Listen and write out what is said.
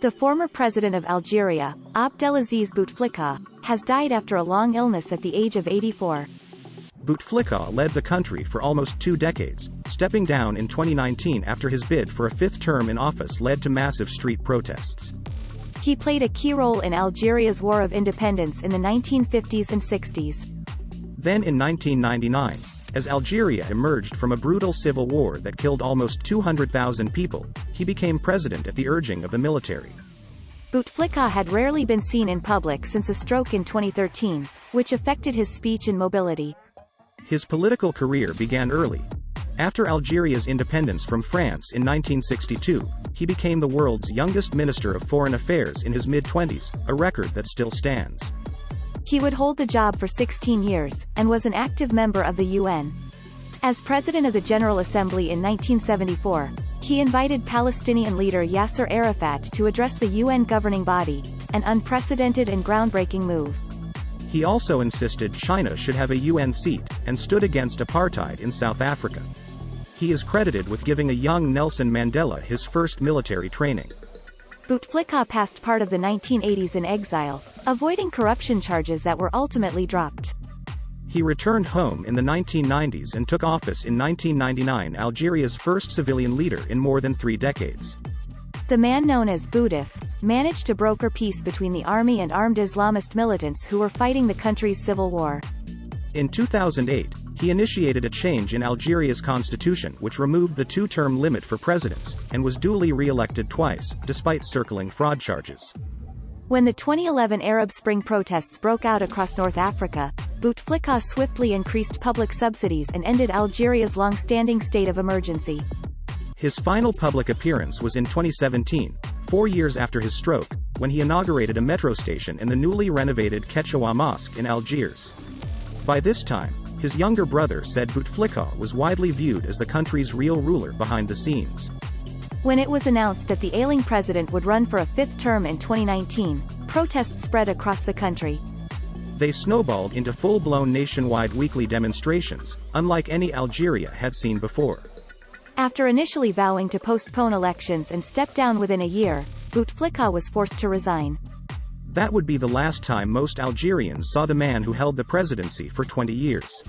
The former president of Algeria, Abdelaziz Bouteflika, has died after a long illness at the age of 84. Bouteflika led the country for almost 2 decades, stepping down in 2019 after his bid for a 5th term in office led to massive street protests. He played a key role in Algeria's War of Independence in the 1950s and 60s. Then in 1999, as Algeria emerged from a brutal civil war that killed almost 200,000 people, he became president at the urging of the military. Bouteflika had rarely been seen in public since a stroke in 2013, which affected his speech and mobility. His political career began early. After Algeria's independence from France in 1962, he became the world's youngest Minister of Foreign Affairs in his mid-20s, a record that still stands. He would hold the job for 16 years, and was an active member of the UN. As President of the General Assembly in 1974, he invited Palestinian leader Yasser Arafat to address the UN governing body, an unprecedented and groundbreaking move. He also insisted China should have a UN seat, and stood against apartheid in South Africa. He is credited with giving a young Nelson Mandela his first military training. Bouteflika passed part of the 1980s in exile, avoiding corruption charges that were ultimately dropped. He returned home in the 1990s and took office in 1999, Algeria's first civilian leader in more than 3 decades. The man known as Boutef managed to broker peace between the army and armed Islamist militants who were fighting the country's civil war. In 2008, he initiated a change in Algeria's constitution which removed the 2-term limit for presidents, and was duly re-elected twice, despite circling fraud charges. When the 2011 Arab Spring protests broke out across North Africa, Bouteflika swiftly increased public subsidies and ended Algeria's long-standing state of emergency. His final public appearance was in 2017, 4 years after his stroke, when he inaugurated a metro station in the newly renovated Ketchaoua Mosque in Algiers. By this time, his younger brother said Bouteflika was widely viewed as the country's real ruler behind the scenes. When it was announced that the ailing president would run for a 5th term in 2019, protests spread across the country. They snowballed into full-blown nationwide weekly demonstrations, unlike any Algeria had seen before. After initially vowing to postpone elections and step down within a year, Bouteflika was forced to resign. That would be the last time most Algerians saw the man who held the presidency for 20 years.